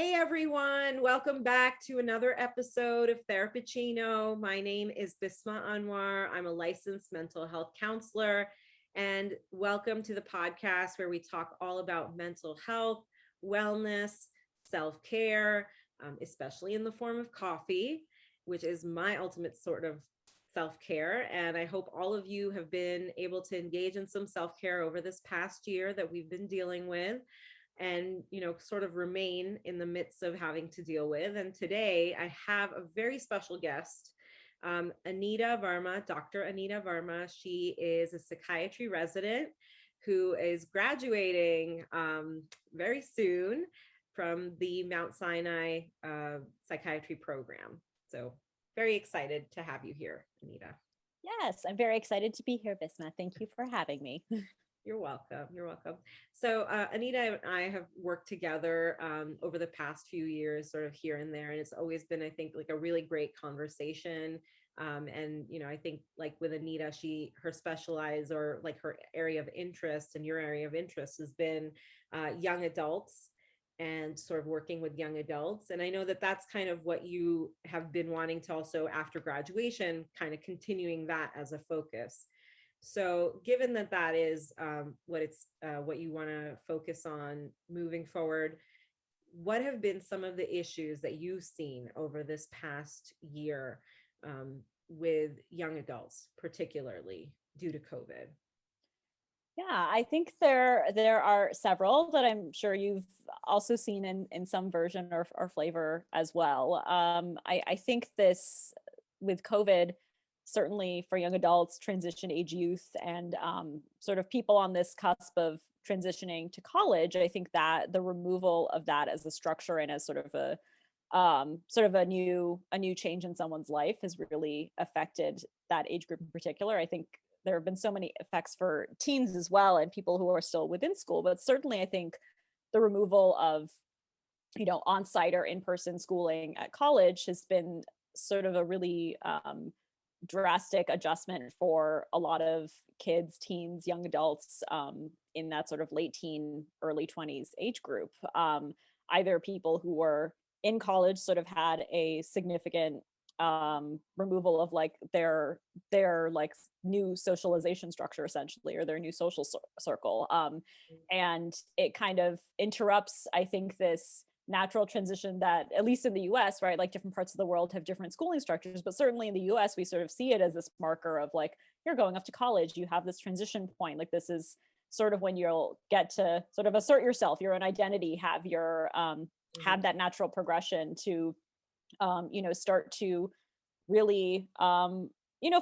Hey everyone, welcome back to another episode of Therapicino. My name is Bisma Anwar. I'm a licensed mental health counselor, and welcome to the podcast where we talk all about mental health, wellness, self-care, especially in the form of coffee, which is my ultimate sort of self-care. And I hope all of you have been able to engage in some self-care over this past year that we've been dealing with and sort of remain in the midst of having to deal with. And today I have a very special guest, Anita Verma, Dr. Anita Verma. She is a psychiatry resident who is graduating very soon from the Mount Sinai psychiatry program. So very excited to have you here, Anita. Yes, I'm very excited to be here, Bisma. Thank you for having me. You're welcome. You're welcome. So Anita and I have worked together over the past few years, sort of here and there, and it's always been, I think, like a really great conversation. And I think like with Anita, her specialize or like her area of interest and your area of interest has been young adults and sort of working with young adults. And I know that that's kind of what you have been wanting to also after graduation, kind of continuing that as a focus. So, given that that is what you want to focus on moving forward, what have been some of the issues that you've seen over this past year with young adults, particularly due to COVID? Yeah, I think there are several that I'm sure you've also seen in some version or flavor as well. I think this with COVID, certainly for young adults, transition age youth, and sort of people on this cusp of transitioning to college, I think that the removal of that as a structure and as sort of a new change in someone's life has really affected that age group in particular. I think there have been so many effects for teens as well and people who are still within school, but certainly I think the removal of on-site or in-person schooling at college has been sort of a really drastic adjustment for a lot of kids, teens, young adults in that sort of late teen, early 20s age group. Either people who were in college sort of had a significant removal of like their like new socialization structure essentially, or their new social circle. And it kind of interrupts, I think, this natural transition that, at least in the US, right, like different parts of the world have different schooling structures, but certainly in the US, we sort of see it as this marker of like, you're going off to college, you have this transition point. Like this is sort of when you'll get to sort of assert yourself, your own identity, have your have that natural progression to start to really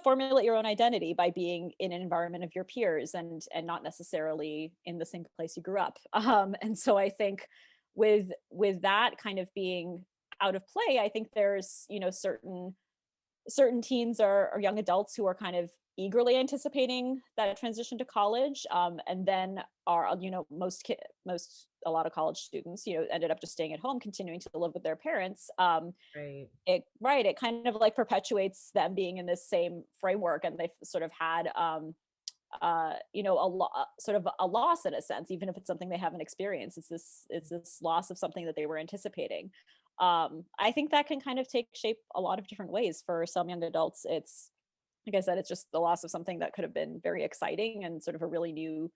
formulate your own identity by being in an environment of your peers and not necessarily in the same place you grew up. And so I think with that kind of being out of play, I think there's certain teens or young adults who are kind of eagerly anticipating that transition to college, and then are a lot of college students ended up just staying at home, continuing to live with their parents. It kind of like perpetuates them being in this same framework, and they've sort of had sort of a loss in a sense, even if it's something they haven't experienced. It's this loss of something that they were anticipating. I think that can kind of take shape a lot of different ways. For some young adults, it's, like I said, it's just the loss of something that could have been very exciting and sort of a really new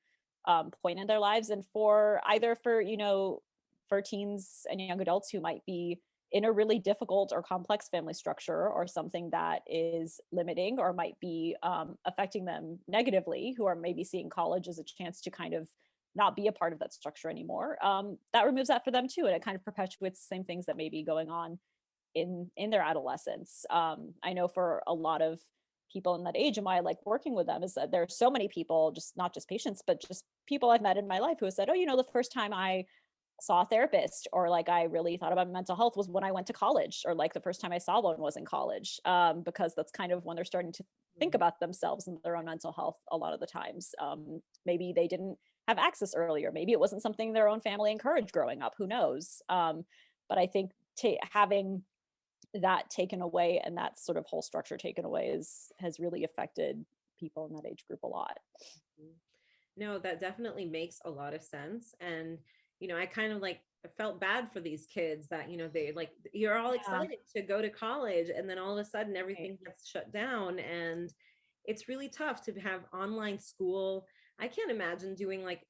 point in their lives. And for teens and young adults who might be in a really difficult or complex family structure, or something that is limiting or might be affecting them negatively, who are maybe seeing college as a chance to kind of not be a part of that structure anymore, that removes that for them too. And it kind of perpetuates the same things that may be going on in their adolescence. I know for a lot of people in that age, and why I like working with them, is that there are so many people, just not just patients, but just people I've met in my life who have said, oh, the first time I saw a therapist, or like I really thought about mental health, was when I went to college, or like the first time I saw one was in college, because that's kind of when they're starting to think about themselves and their own mental health a lot of the times. Maybe they didn't have access earlier. Maybe it wasn't something their own family encouraged growing up. Who knows? But I think having that taken away, and that sort of whole structure taken away, has really affected people in that age group a lot. No, that definitely makes a lot of sense. And I kind of like I felt bad for these kids that, they like, you're all Yeah. excited to go to college and then all of a sudden Right. everything gets shut down, and it's really tough to have online school. I can't imagine doing like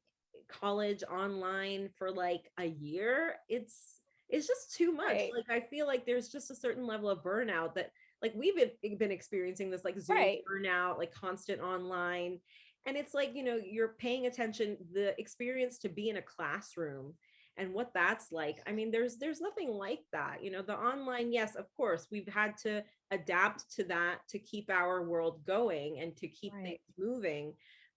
college online for like a year. It's just too much. Right. Like I feel like there's just a certain level of burnout that like we've been experiencing this like Zoom Right. burnout, like constant online. And it's like, you're paying attention, the experience to be in a classroom and what that's like. I mean, there's nothing like that. The online, yes, of course, we've had to adapt to that to keep our world going and to keep things Right. moving,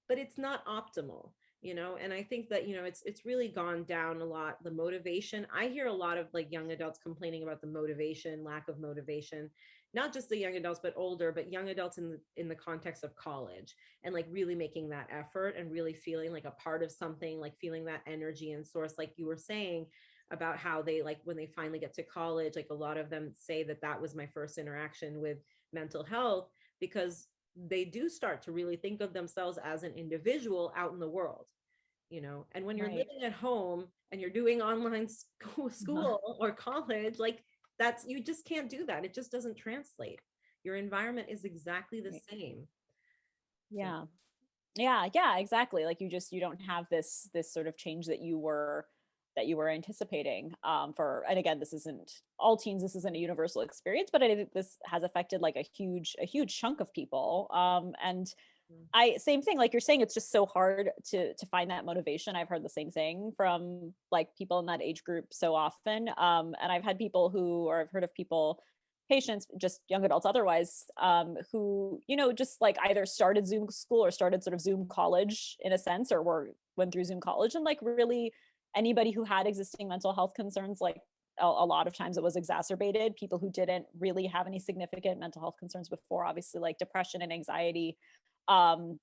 but it's not optimal. And I think that it's really gone down a lot, the motivation. I hear a lot of like young adults complaining about the motivation, lack of motivation, not just the young adults but older, but young adults in the context of college, and like really making that effort and really feeling like a part of something, like feeling that energy and source, like you were saying about how they like when they finally get to college, like a lot of them say that that was my first interaction with mental health, because they do start to really think of themselves as an individual out in the world. And when you're Right. living at home and you're doing online school or college, like that's, you just can't do that. It just doesn't translate. Your environment is exactly the Right. same. So Yeah. Yeah, exactly. Like you don't have this sort of change that you were anticipating for. And again, this isn't all teens, this isn't a universal experience, but I think this has affected like a huge chunk of people. And mm, I same thing, like you're saying, it's just so hard to find that motivation. I've heard the same thing from like people in that age group so often. And I've had people who, or I've heard of people, patients, just young adults otherwise, who, just like either started Zoom school or started sort of Zoom college in a sense, or went through Zoom college, and like really anybody who had existing mental health concerns, like a lot of times it was exacerbated. People who didn't really have any significant mental health concerns before, obviously like depression and anxiety, um,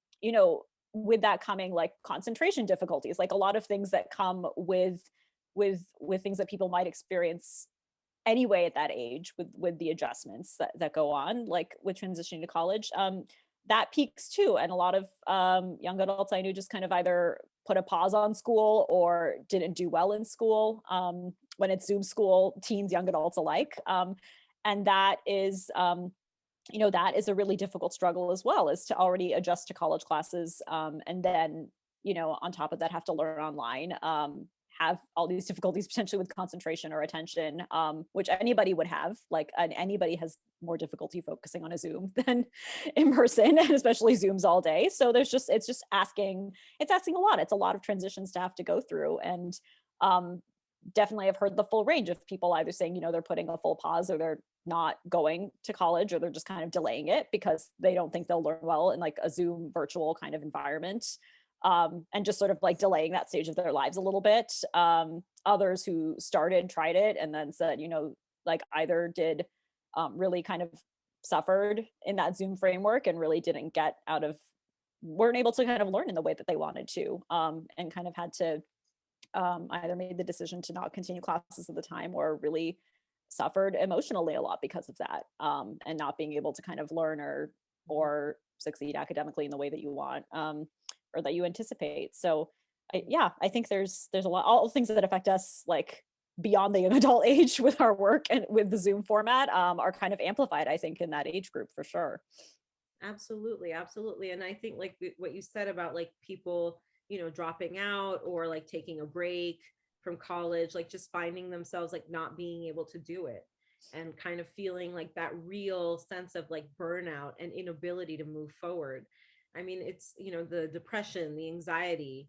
with that coming like concentration difficulties, like a lot of things that come with things that people might experience anyway at that age, with the adjustments that go on, like with transitioning to college. That peaks too, and a lot of young adults I knew just kind of either put a pause on school or didn't do well in school, when it's Zoom school, teens, young adults alike. And that is, that is a really difficult struggle as well, is to already adjust to college classes, and then, on top of that, have to learn online, have all these difficulties potentially with concentration or attention, which anybody would have. Like, and anybody has more difficulty focusing on a Zoom than in person, and especially Zooms all day. So it's asking a lot. It's a lot of transitions to have to go through. And um, definitely I've heard the full range of people either saying, they're putting a full pause, or they're not going to college, or they're just kind of delaying it because they don't think they'll learn well in like a Zoom virtual kind of environment, and just sort of like delaying that stage of their lives a little bit. Others who tried it, and then said, like either did really kind of suffered in that Zoom framework and really didn't get out of, weren't able to kind of learn in the way that they wanted to, and kind of had to, either made the decision to not continue classes at the time, or really suffered emotionally a lot because of that, and not being able to kind of learn or succeed academically in the way that you want, or that you anticipate. So I think there's a lot, all things that affect us like beyond the young adult age with our work and with the Zoom format, are kind of amplified, I think, in that age group for sure. absolutely, absolutely. And I think like what you said about like people, dropping out or like taking a break from college, like just finding themselves like not being able to do it and kind of feeling like that real sense of like burnout and inability to move forward. I mean, it's, the depression, the anxiety,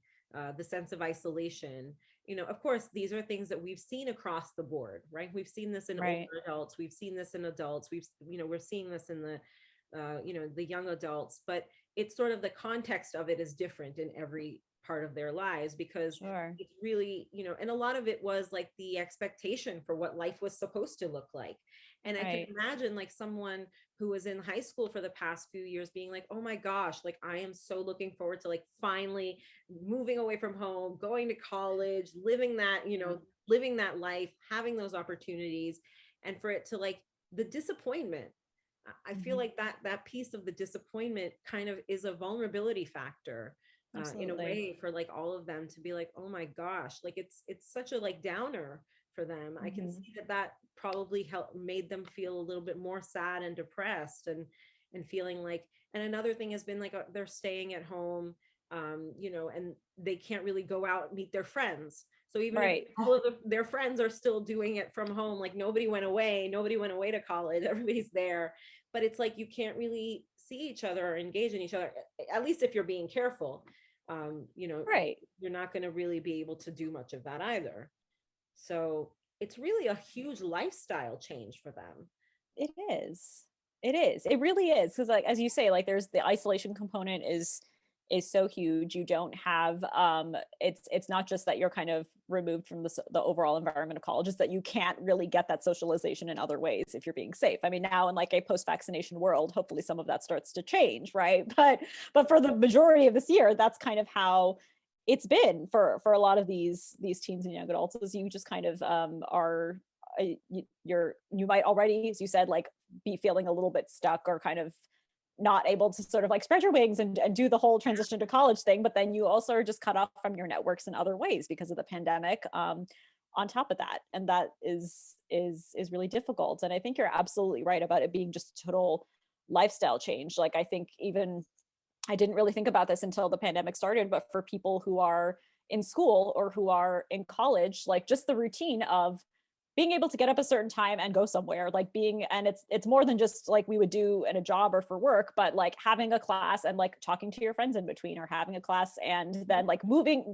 the sense of isolation. Of course, these are things that we've seen across the board, right? We've seen this in older Right. adults. We've seen this in adults. We're seeing this in the young adults, but it's sort of the context of it is different in every part of their lives, because Sure. it's really, and a lot of it was like the expectation for what life was supposed to look like. And I can Right. imagine like someone who was in high school for the past few years being like, oh my gosh, like I am so looking forward to like finally moving away from home, going to college, living that, Yeah. living that life, having those opportunities. And for it to like the disappointment, I feel Mhm. like that piece of the disappointment kind of is a vulnerability factor, in a Absolutely. way, for like all of them to be like, oh my gosh, like it's such a like downer for them. I can Mhm. see that that probably helped made them feel a little bit more sad and depressed, and feeling like, and another thing has been like, they're staying at home, and they can't really go out and meet their friends. So even if Right. all of their friends are still doing it from home, like nobody went away to college, everybody's there, but it's like you can't really see each other or engage in each other, at least if you're being careful. You know, Right. you're not going to really be able to do much of that either. So it's really a huge lifestyle change for them. It is. It is. It really is. Because like as you say, like there's the isolation component is so huge. You don't have it's not just that you're kind of removed from the overall environment of college, it's that you can't really get that socialization in other ways if you're being safe. I mean, now in like a post-vaccination world, hopefully some of that starts to change, right? But for the majority of this year, that's kind of how it's been for a lot of these teens and young adults, is you just kind of are you might already, as you said, like be feeling a little bit stuck or kind of not able to sort of like spread your wings and do the whole transition to college thing, but then you also are just cut off from your networks in other ways because of the pandemic, on top of that, and that is really difficult. And I think you're absolutely right about it being just a total lifestyle change. Like I think even I didn't really think about this until the pandemic started, but for people who are in school or who are in college, like just the routine of being able to get up a certain time and go somewhere, like being, and it's more than just like we would do in a job or for work, but like having a class and like talking to your friends in between, or having a class and then like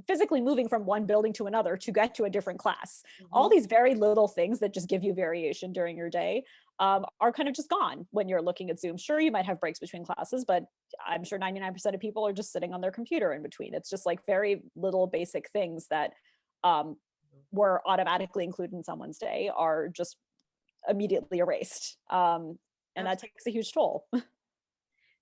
physically moving from one building to another to get to a different class. All Mhm. these very little things that just give you variation during your day, are kind of just gone when you're looking at Zoom. Sure, you might have breaks between classes, but I'm sure 99% of people are just sitting on their computer in between. It's just like very little basic things that um, were automatically included in someone's day are just immediately erased. And that takes a huge toll.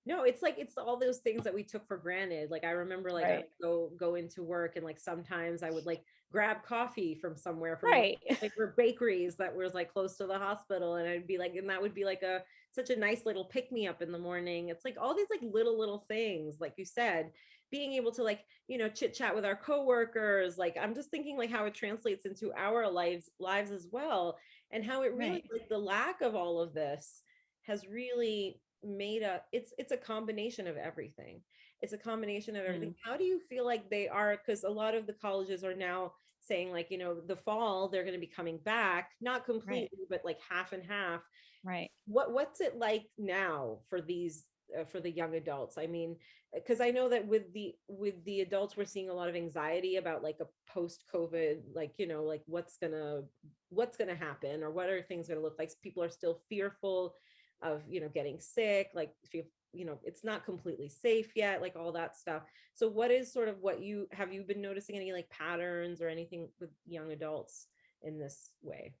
No, it's like it's all those things that we took for granted. Like I remember like I Right. would go into work, and like sometimes I would like grab coffee from somewhere, from one Right. like were bakeries that was like close to the hospital, and I'd be like, and that would be like a such a nice little pick me up in the morning. It's like all these like little things, like you said, being able to like, chit chat with our coworkers. Like I'm just thinking like how it translates into our lives as well, and how it really, Right. like the lack of all of this has really made a, it's a combination of everything. It's a combination of everything. Mm, How do you feel like they are, because a lot of the colleges are now saying like, the fall they're going to be coming back, not right. completely, but like half and half. Right. What's it like now for these, for the young adults? I mean, because I know that with the adults we're seeing a lot of anxiety about like a post covid, like, like what's gonna happen, or what are things going to look like. People are still fearful of, getting sick, like if it's not completely safe yet, like all that stuff. So what is sort of what you have, you been noticing any like patterns or anything with young adults in this way?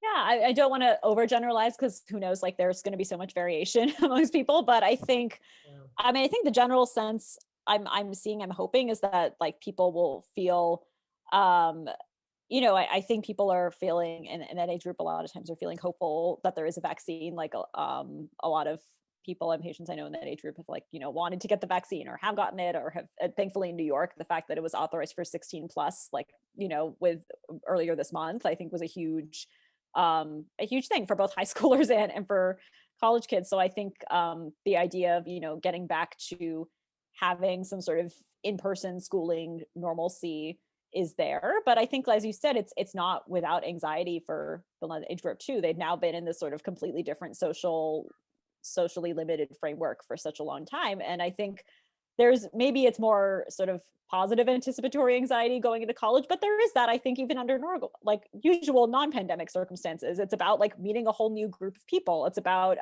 Yeah, I don't want to overgeneralize because who knows, like there's going to be so much variation amongst people. But I think, Yeah. I mean, I think the general sense I'm seeing, I'm hoping is that like people will feel, um, I think people are feeling in that age group a lot of times are feeling hopeful that there is a vaccine. Like a lot of people and patients I know in that age group have like, wanted to get the vaccine or have gotten it, or have thankfully in New York, the fact that it was authorized for 16 plus, like, with earlier this month, I think was a huge thing for both high schoolers and for college kids. So I think the idea of, getting back to having some sort of in-person schooling normalcy is there. But I think, as you said, it's not without anxiety for the age group too. They've now been in this sort of completely different socially limited framework for such a long time. And I think there's, maybe it's more sort of positive anticipatory anxiety going into college, but there is that, I think, even under normal, like usual non-pandemic circumstances. It's about like meeting a whole new group of people. It's about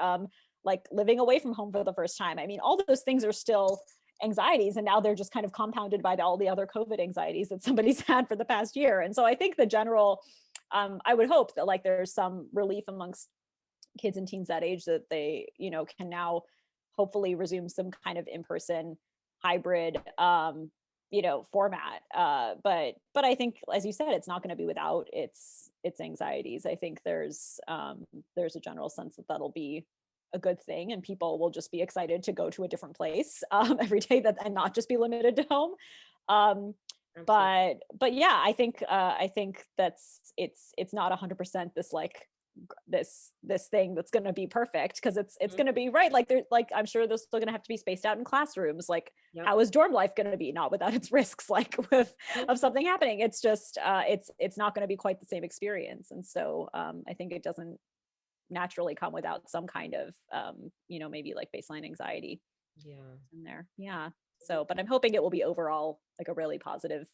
like living away from home for the first time. I mean, all those things are still anxieties, and now they're just kind of compounded by all the other COVID anxieties that somebody's had for the past year. And so I think the general, I would hope that like there's some relief amongst kids and teens that age, that they, can now hopefully resume some kind of in-person hybrid, format. But I think, as you said, it's not going to be without its anxieties. I think there's a general sense that that'll be a good thing, and people will just be excited to go to a different place every day, that and not just be limited to home. Um, Absolutely. but yeah, I think that's it's not 100% this like this thing that's going to be perfect, because it's Mhm. going to be right, like there, like I'm sure there's still going to have to be spaced out in classrooms, like Yep. how is dorm life going to be, not without its risks, like with Mhm. of something happening. It's just it's not going to be quite the same experience. And so I think it doesn't naturally come without some kind of maybe like baseline anxiety Yeah. in there. Yeah. So but I'm hoping it will be overall like a really positive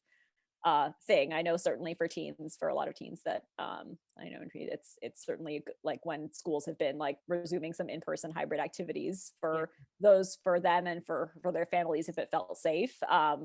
thing. I know certainly for teens, for a lot of teens that I know it's certainly like when schools have been like resuming some in-person hybrid activities, Yeah. for those, for them and for their families, if it felt safe, have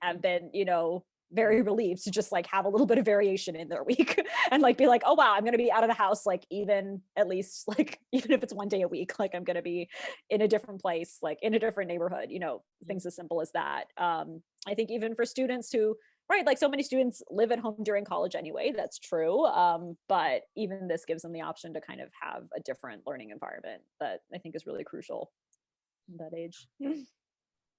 Mhm. been, very relieved to just like have a little bit of variation in their week and like be like, oh wow, I'm going to be out of the house, like even at least like even if it's one day a week, like I'm going to be in a different place, like in a different neighborhood, Mhm. things as simple as that. I think even for students who, right, like so many students live at home during college anyway, that's true. But even this gives them the option to kind of have a different learning environment that I think is really crucial at that age.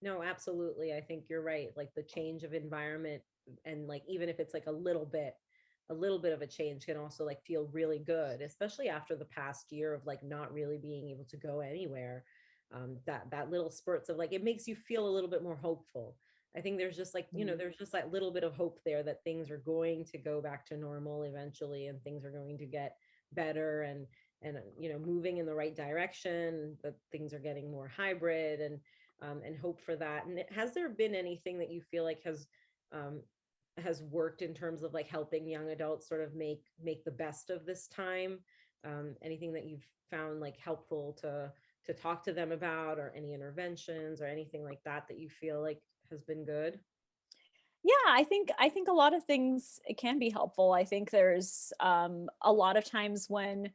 No, absolutely. I think you're right. Like the change of environment, and like even if it's like a little bit of a change can also like feel really good, especially after the past year of like not really being able to go anywhere. That little spurts of like it makes you feel a little bit more hopeful. I think there's just like, Mhm. there's just that little bit of hope there that things are going to go back to normal eventually, and things are going to get better, and moving in the right direction, that things are getting more hybrid, and hope for that. And has there been anything that you feel like um, has worked in terms of like helping young adults sort of make the best of this time? Anything that you've found like helpful to talk to them about, or any interventions or anything like that that you feel like has been good? Yeah, I think a lot of things it can be helpful. I think there's a lot of times when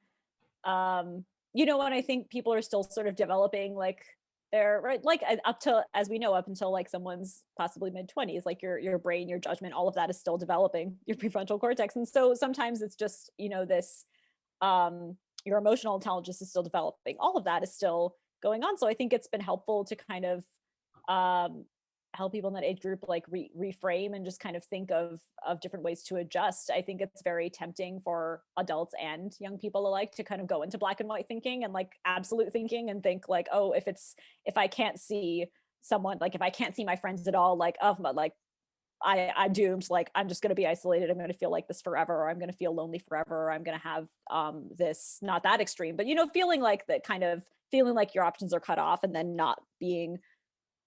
when I think people are still sort of developing like their right, like up to, as we know, up until like someone's possibly mid-20s, like your brain, your judgment, all of that is still developing, your prefrontal cortex. And so sometimes it's just, this your emotional intelligence is still developing. All of that is still going on. So I think it's been helpful to kind of um help people in that age group like reframe and just kind of think of different ways to adjust. I think it's very tempting for adults and young people alike to kind of go into black and white thinking and like absolute thinking and think like, oh, if I can't see someone, like if I can't see my friends at all, like, oh, but like I'm doomed. Like I'm just going to be isolated. I'm going to feel like this forever, or I'm going to feel lonely forever, or I'm going to have this, not that extreme, but feeling like that, kind of feeling like your options are cut off, and then not being,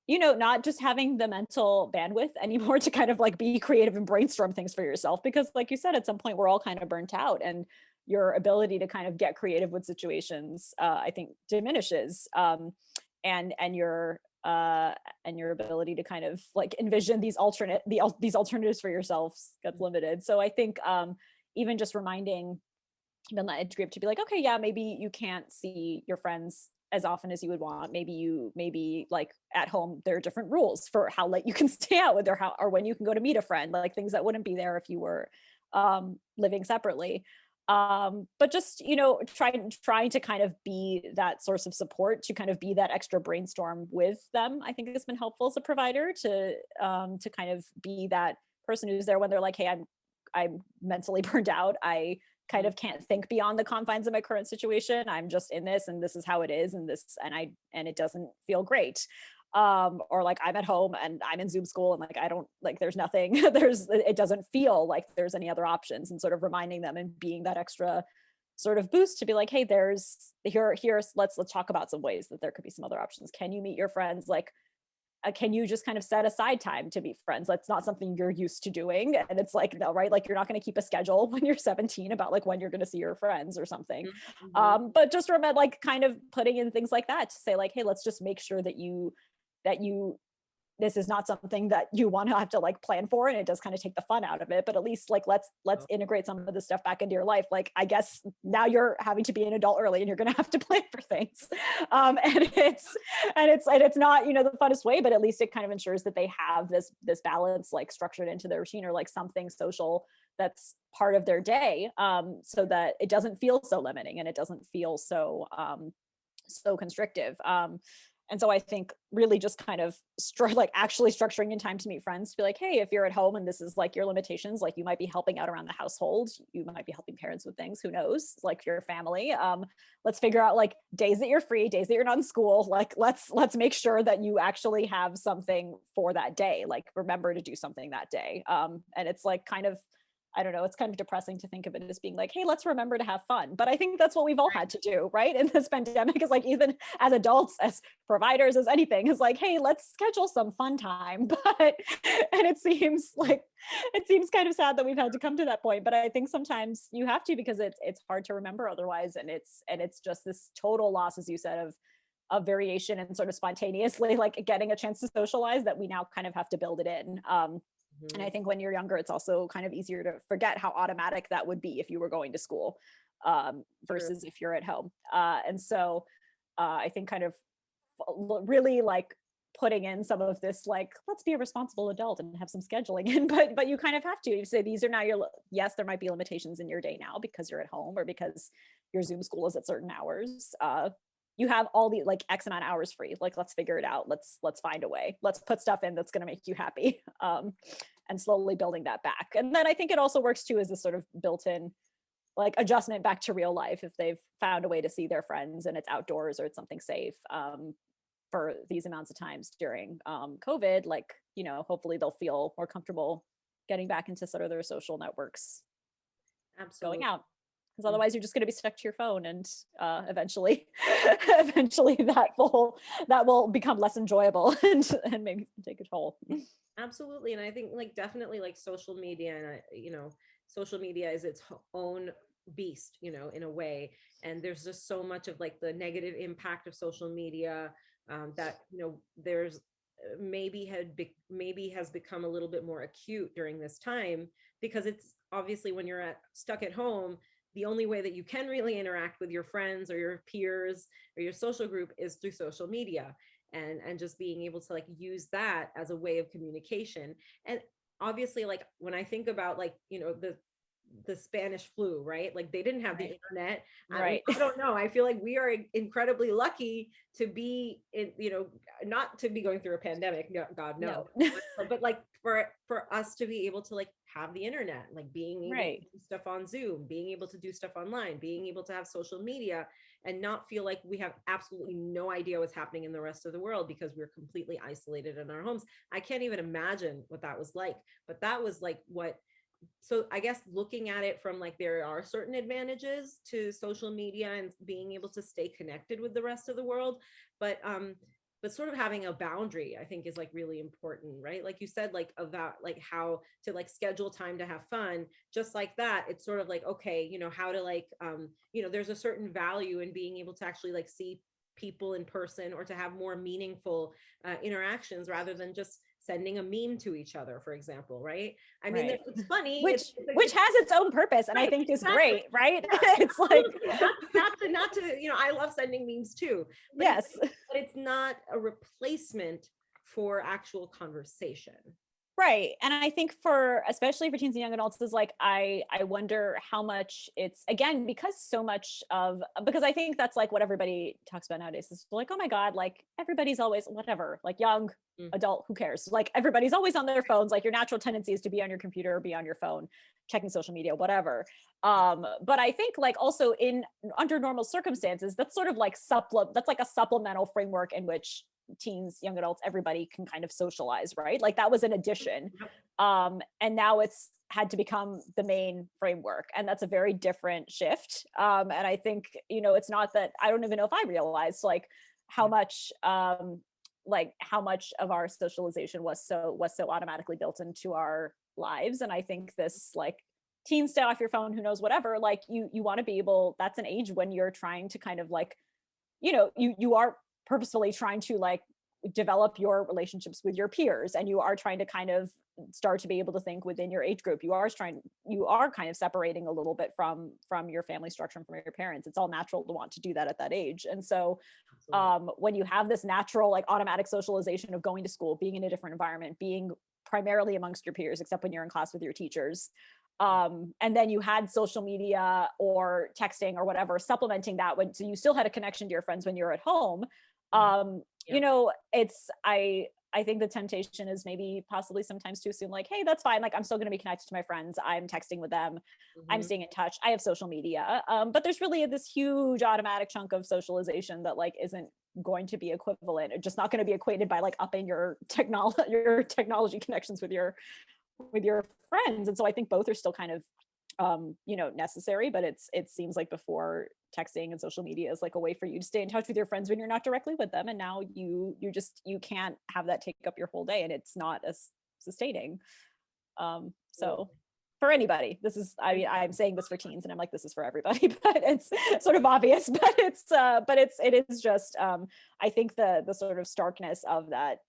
not just having the mental bandwidth anymore to kind of like be creative and brainstorm things for yourself. Because like you said, at some point we're all kind of burnt out, and your ability to kind of get creative with situations, I think diminishes. And and your ability to kind of like envision these alternatives for yourselves gets limited. So I think even just reminding even that age group to be like, okay, yeah, maybe you can't see your friends as often as you would want. Maybe like at home there are different rules for how late you can stay out with, or how, or when you can go to meet a friend, like things that wouldn't be there if you were living separately. But just, trying to kind of be that source of support, to kind of be that extra brainstorm with them, I think has been helpful as a provider, to kind of be that person who's there when they're like, hey, I'm mentally burned out. I kind Mhm. of can't think beyond the confines of my current situation. I'm just in this, and this is how it is, and it doesn't feel great. Or like I'm at home and I'm in Zoom school, and like I don't, like there's nothing it doesn't feel like there's any other options, and sort of reminding them and being that extra sort of boost to be like, hey, here's let's talk about some ways that there could be some other options. Can you meet your friends, like can you just kind of set aside time to be friends? That's not something you're used to doing. And it's like, no, right? Like you're not going to keep a schedule when you're 17 about like when you're going to see your friends or something. Mhm. But just remember, like kind of putting in things like that to say like, hey, let's just make sure that you this is not something that you want to have to like plan for, and it does kind of take the fun out of it. But at least like let's Oh, integrate some of this stuff back into your life. Like I guess now you're having to be an adult early, and you're going to have to plan for things. And it's not, the funnest way, but at least it kind of ensures that they have this balance like structured into their routine, or like something social that's part of their day, so that it doesn't feel so limiting, and it doesn't feel so so constrictive. And so I think really just kind of like actually structuring in time to meet friends to be like, hey, if you're at home and this is like your limitations, like you might be helping out around the household, you might be helping parents with things, who knows, like your family. Let's figure out like days that you're free, days that you're not in school. Like let's make sure that you actually have something for that day. Like remember to do something that day. And it's like kind of, I don't know, it's kind of depressing to think of it as being like, hey, let's remember to have fun. But I think that's what we've all had to do, right? In this pandemic, is like, even as adults, as providers, as anything, is like, hey, let's schedule some fun time. But, and it seems kind of sad that we've had to come to that point. But I think sometimes you have to, because it's hard to remember otherwise. And it's just this total loss, as you said, of variation and sort of spontaneously like getting a chance to socialize, that we now kind of have to build it in. And I think when you're younger, it's also kind of easier to forget how automatic that would be if you were going to school, versus if you're at home. And so I think kind of really like putting in some of this, like, let's be a responsible adult and have some scheduling in, but you kind of have to. You say these are now yes, there might be limitations in your day now because you're at home or because your Zoom school is at certain hours. You have all the like X amount of hours free. Like, let's figure it out. Let's find a way. Let's put stuff in that's going to make you happy. And slowly building that back. And then I think it also works too as this sort of built-in like adjustment back to real life if they've found a way to see their friends and it's outdoors or it's something safe, for these amounts of times during COVID. Like, hopefully they'll feel more comfortable getting back into sort of their social networks. Absolutely. Going out. Because otherwise you're just going to be stuck to your phone, and eventually that will become less enjoyable and maybe take a toll. Absolutely. And I think like definitely like social media, and social media is its own beast, in a way. And there's just so much of like the negative impact of social media, that, there's maybe has become a little bit more acute during this time, because it's obviously when you're stuck at home, the only way that you can really interact with your friends or your peers or your social group is through social media, and just being able to like use that as a way of communication. And obviously, like when I think about like, the Spanish flu, right? Like they didn't have the internet. Right. I don't know. I feel like we are incredibly lucky to be in, not to be going through a pandemic. No, God, no. But like for us to be able to like have the internet, like being able to do stuff on Zoom, being able to do stuff online, being able to have social media, and not feel like we have absolutely no idea what's happening in the rest of the world because we're completely isolated in our homes. I can't even imagine what that was like, but that was like so I guess looking at it from like, there are certain advantages to social media and being able to stay connected with the rest of the world, but sort of having a boundary, I think, is like really important, right? Like you said, like about like how to like schedule time to have fun, just like that. It's sort of like, okay, how to like, there's a certain value in being able to actually like see people in person, or to have more meaningful interactions rather than just sending a meme to each other, for example, right? I mean, it's funny, which has its own purpose, and I think is great, right? Yeah. It's like not to I love sending memes too, but yes, but it's not a replacement for actual conversation. right. And I think especially for teens and young adults, is like, I wonder how much it's, again, because I think that's like what everybody talks about nowadays, is like, oh my God, like everybody's always whatever, like young, adult, who cares? Like everybody's always on their phones. Like your natural tendency is to be on your computer or be on your phone, checking social media, whatever. But I think like also under normal circumstances, that's sort of like that's like a supplemental framework in which teens, young adults, everybody can kind of socialize, right? Like that was an addition. And now it's had to become the main framework. And that's a very different shift. And I think, it's not that, I don't even know if I realized like how much of our socialization was so automatically built into our lives. And I think this like teen stay off your phone, who knows, whatever, like you want to be able, that's an age when you're trying to kind of like, you are purposefully trying to like develop your relationships with your peers, and you are trying to kind of start to be able to think within your age group. You are kind of separating a little bit from your family structure and from your parents. It's all natural to want to do that at that age. And so when you have this natural like automatic socialization of going to school, being in a different environment, being primarily amongst your peers, except when you're in class with your teachers, And then you had social media or texting or whatever supplementing that, so you still had a connection to your friends when you're at home. You Yep. know, I think the temptation is maybe possibly sometimes to assume like, hey, that's fine. Like, I'm still going to be connected to my friends. I'm texting with them. I'm Mhm. staying in touch. I have social media. But there's really this huge automatic chunk of socialization that like isn't going to be equivalent, or just not going to be equated by like upping your technology connections with your friends. And so I think both are still kind of you know, necessary, but it seems like before, texting and social media is like a way for you to stay in touch with your friends when you're not directly with them, and now you can't have that take up your whole day, and it's not as sustaining. So for anybody, this is, I mean, I'm saying this for teens and I'm like, this is for everybody, but it's sort of obvious, but it is just I think the sort of starkness of that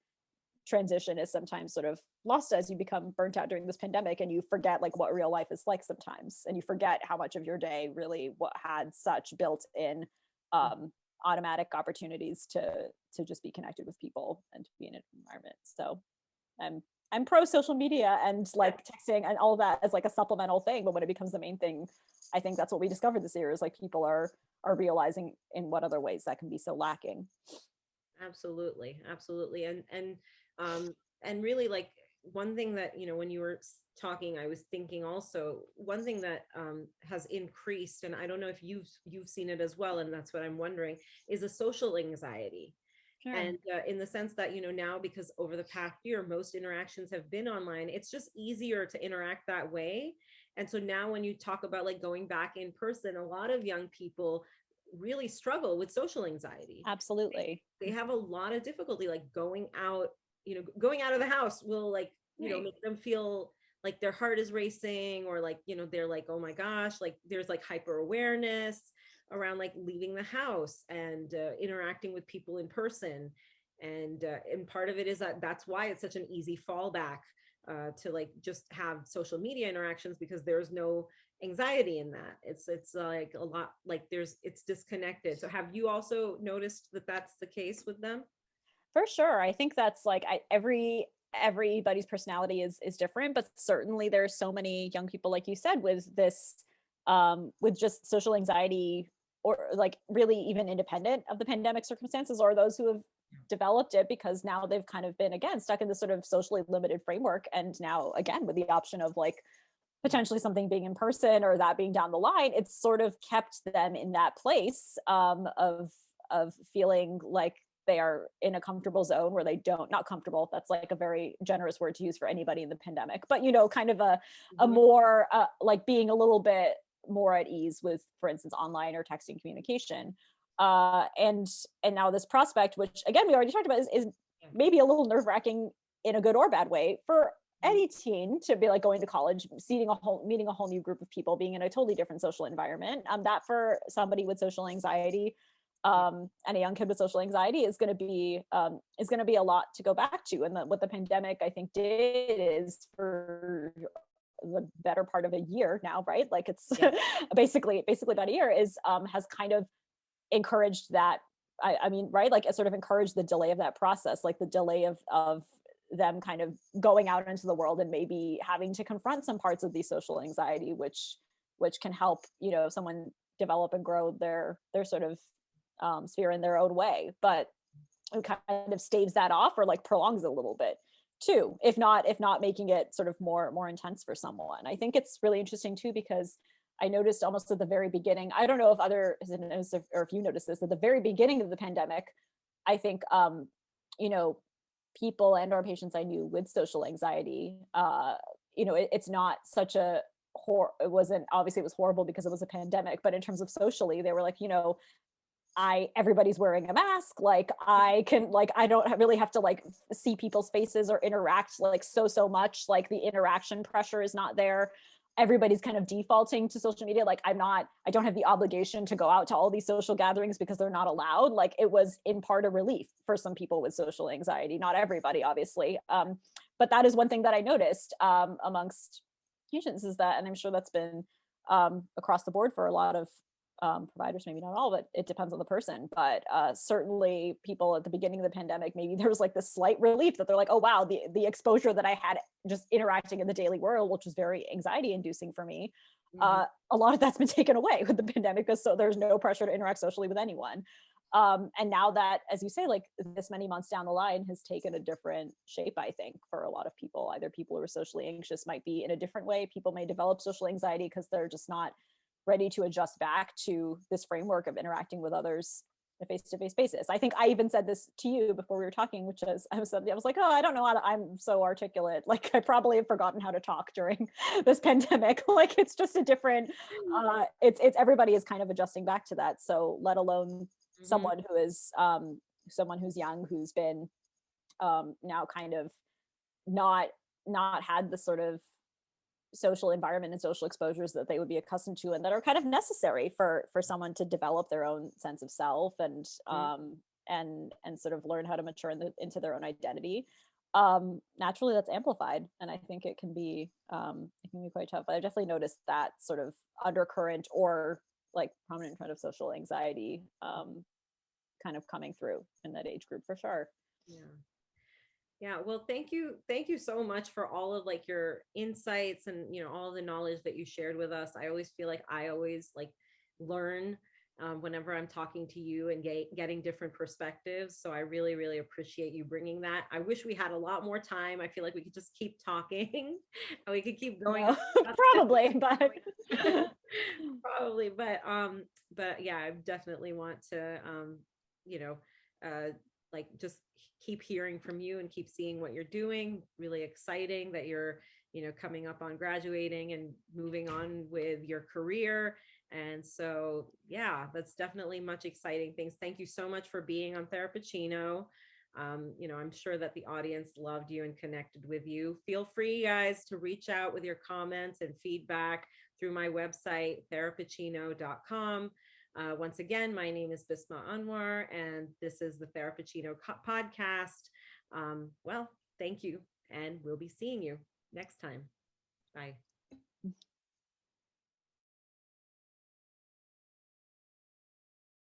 transition is sometimes sort of lost as you become burnt out during this pandemic, and you forget like what real life is like sometimes, and you forget how much of your day really what had such built in automatic opportunities to just be connected with people and to be in an environment. So i'm I'm pro social media and like texting and all that as like a supplemental thing, but when it becomes the main thing, I think that's what we discovered this year, is like people are realizing in what other ways that can be so lacking. Absolutely, absolutely. And really, like, one thing that, when you were talking, I was thinking also, one thing that has increased, and I don't know if you've seen it as well, and that's what I'm wondering, is a social anxiety. Sure. And in the sense that, now, because over the past year most interactions have been online, it's just easier to interact that way. And so now when you talk about like going back in person, a lot of young people really struggle with social anxiety. Absolutely. They have a lot of difficulty, like going out of the house will, like, Right. make them feel like their heart is racing, or like, they're like, oh my gosh, like there's like hyper awareness around like leaving the house and interacting with people in person. And part of it is that that's why it's such an easy fallback to like just have social media interactions, because there's no anxiety in that. It's like a lot, like it's disconnected. So have you also noticed that that's the case with them? For sure. I think that's like everybody's personality is different, but certainly there's so many young people, like you said, with this with just social anxiety, or like really even independent of the pandemic circumstances, or those who have developed it because now they've kind of been again stuck in this sort of socially limited framework, and now again with the option of like potentially something being in person or that being down the line, it's sort of kept them in that place of feeling like they are in a comfortable zone where they don't, not comfortable, that's like a very generous word to use for anybody in the pandemic, but kind of a Mhm. more like being a little bit more at ease with, for instance, online or texting communication. And now this prospect, which again we already talked about, is Yeah. maybe a little nerve-wracking in a good or bad way for Mhm. any teen, to be like going to college, meeting a whole new group of people, being in a totally different social environment. That for somebody with social anxiety, Yeah. and a young kid with social anxiety is going to be a lot to go back to. And what the pandemic I think did is, for the better part of a year now, right? Like it's Yeah. basically about a year, is has kind of encouraged that. I mean, right? Like it sort of encouraged the delay of that process, like the delay of them kind of going out into the world and maybe having to confront some parts of the social anxiety, which can help someone develop and grow their sort of sphere in their own way. But it kind of staves that off, or like prolongs it a little bit too, if not making it sort of more intense for someone. I think it's really interesting too, because I noticed almost at the very beginning, I don't know if or if you noticed this, at the very beginning of the pandemic, I think you know people and our patients I knew with social anxiety, it's not such a it wasn't, obviously it was horrible because it was a pandemic, but in terms of socially, they were like, everybody's wearing a mask, like I don't really have to like see people's faces or interact like so much, like the interaction pressure is not there. Everybody's kind of defaulting to social media, like I don't have the obligation to go out to all these social gatherings because they're not allowed. Like it was in part a relief for some people with social anxiety, not everybody obviously, but that is one thing that I noticed amongst patients, is that, and I'm sure that's been across the board for a lot of providers, maybe not all, but it depends on the person. But certainly people at the beginning of the pandemic, maybe there was like this slight relief that they're like, oh, wow, the exposure that I had just interacting in the daily world, which was very anxiety inducing for me, a lot of that's been taken away with the pandemic, because so there's no pressure to interact socially with anyone. And now that, as you say, like this many months down the line has taken a different shape, I think, for a lot of people. Either people who are socially anxious might be in a different way. People may develop social anxiety because they're just not ready to adjust back to this framework of interacting with others on a face-to-face basis. I think I even said this to you before we were talking, which is I was like, oh, I don't know how to, I'm so articulate. Like I probably have forgotten how to talk during this pandemic. Like it's just a different, it's everybody is kind of adjusting back to that. So let alone someone who is someone who's young, who's been now kind of not had the sort of social environment and social exposures that they would be accustomed to, and that are kind of necessary for someone to develop their own sense of self and and sort of learn how to mature into their own identity. Naturally that's amplified, and I think it can be quite tough. But I've definitely noticed that sort of undercurrent or like prominent trend of social anxiety kind of coming through in that age group for sure. Yeah, well, thank you so much for all of like your insights and all the knowledge that you shared with us. I always feel like I always like learn whenever I'm talking to you and getting different perspectives. So I really, really appreciate you bringing that. I wish we had a lot more time. I feel like we could just keep talking and we could keep going. No, probably, but probably, but yeah, I definitely want to, like just keep hearing from you and keep seeing what you're doing. Really exciting that you're, coming up on graduating and moving on with your career. And so, yeah, that's definitely much exciting things. Thank you so much for being on Therapicino. I'm sure that the audience loved you and connected with you. Feel free, guys, to reach out with your comments and feedback through my website, therapicino.com. Once again, my name is Bisma Anwar, and this is the Therapicino podcast. Well, thank you, and we'll be seeing you next time. Bye.